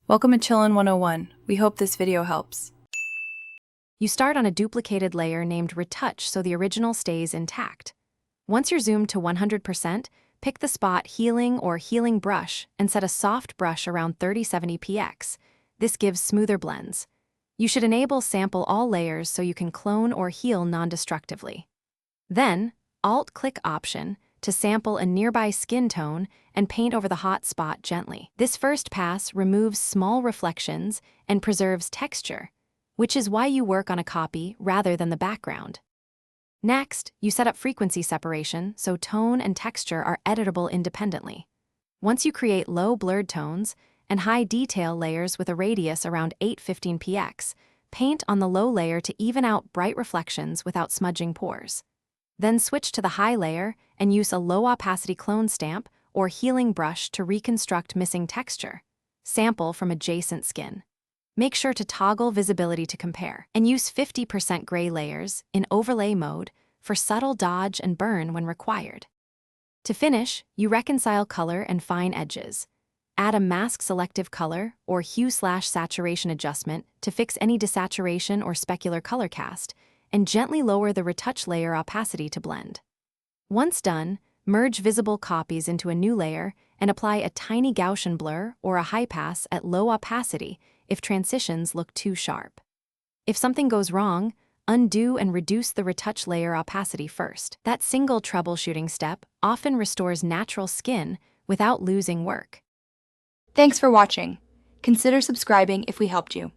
Welcome to Chillin' 101. We hope this video helps. You start on a duplicated layer named retouch so the original stays intact. Once you're zoomed to 100%, pick the spot healing or healing brush and set a soft brush around 3070 px. This gives smoother blends. You should enable sample all layers so you can clone or heal non-destructively. Then, Alt-click Option to sample a nearby skin tone and paint over the hot spot gently. This first pass removes small reflections and preserves texture, which is why you work on a copy rather than the background. Next, you set up frequency separation so tone and texture are editable independently. Once you create low blurred tones and high detail layers with a radius around 815 px, paint on the low layer to even out bright reflections without smudging pores. Then switch to the high layer and use a low opacity clone stamp or healing brush to reconstruct missing texture. Sample from adjacent skin. Make sure to toggle visibility to compare, and use 50% gray layers in overlay mode for subtle dodge and burn when required. To finish, you reconcile color and fine edges. Add a mask selective color or hue/saturation adjustment to fix any desaturation or specular color cast, and gently lower the retouch layer opacity to blend. Once done, merge visible copies into a new layer and apply a tiny Gaussian blur or a high pass at low opacity if transitions look too sharp. If something goes wrong, undo and reduce the retouch layer opacity first. That single troubleshooting step often restores natural skin without losing work. Thanks for watching. Consider subscribing if we helped you.